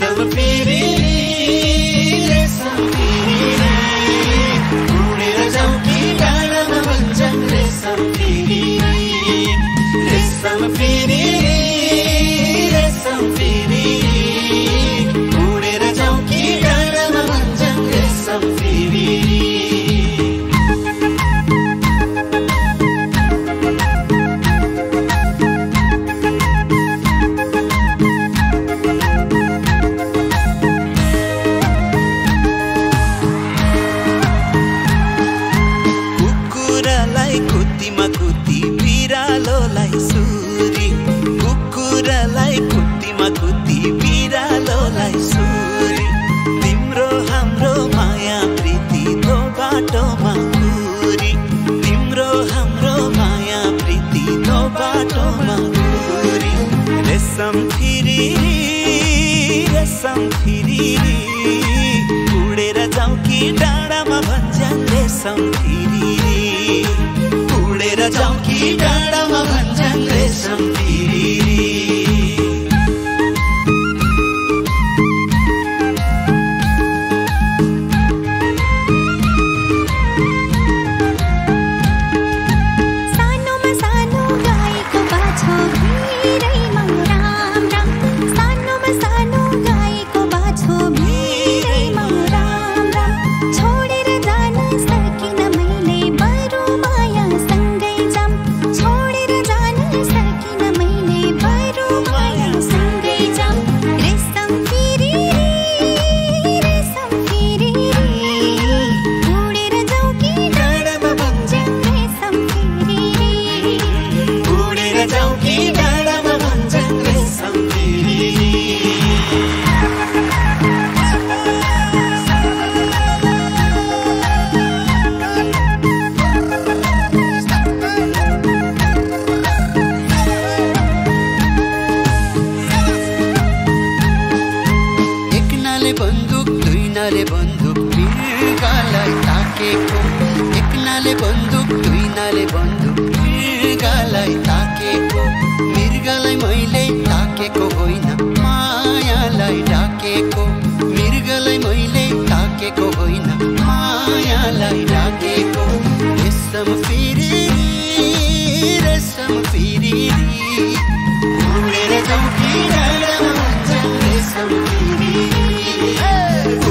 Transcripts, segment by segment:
रेशम फेरि रेशम फेरि उडेर जाऊ कि डाँडामा भन्छन् रेशम फेरि रेशम फेरि रेशम फेरि उडेर जाऊ कि डाँडामा भन्छन् रेशम फेरि रेशम फेरि उडेर जाऊ कि डाँडामा भन्छन् रेशम फेरि उडेर जाऊ कि डाँडामा भन्छन् रेशम फेरि बन्दुक दुई नाले बन्दुक मृगलाई ताकेको एक नाले बन्दुक दुई नाले बन्दुक मृगलाई ताकेको मृगलाई मैले ताकेको होइन मायालाई डाकेको मृगलाई मैले ताकेको होइन मायालाई डाकेको रेशम फेरि रेशम फेरि उडेर जाऊ कि डाँडामा भन्छन् रेशम फेरि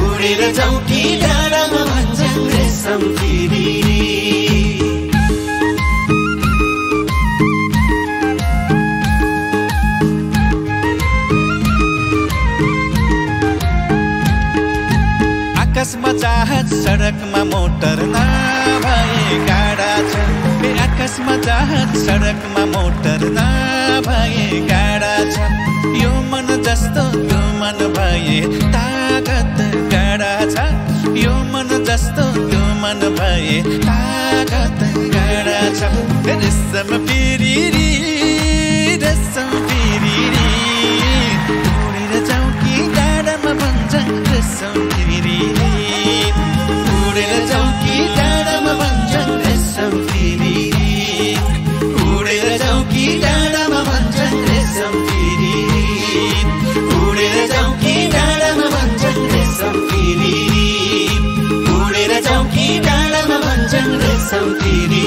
उडेर जाऊ कि डाँडामा भन्छन् रेशम फेरि आकाशमा जहाज सडकमा मोटर नभए गाडा छ आकाशमा जहाज सडकमा मोटर नभए गाडा छ यो मन जस्तो त्यो मन भए तागत गाडा छ यो मन जस्तो त्यो मन भए तागत गाडा छ रेशम फेरि रेशम फेरि उडेर जाऊ कि डाँडामा भन्छन् रेशम फेरि उडेर जाऊ कि डाँडामा भन्छन् रेशम फेरि उडेर जाऊ कि डाँडामा भन्छन् रेशम फेरि उडेर जाऊ कि डाँडामा भन्छन् रेशम फेरि उडेर जाऊ कि डाँडामा भन्छन् रेशम फेरि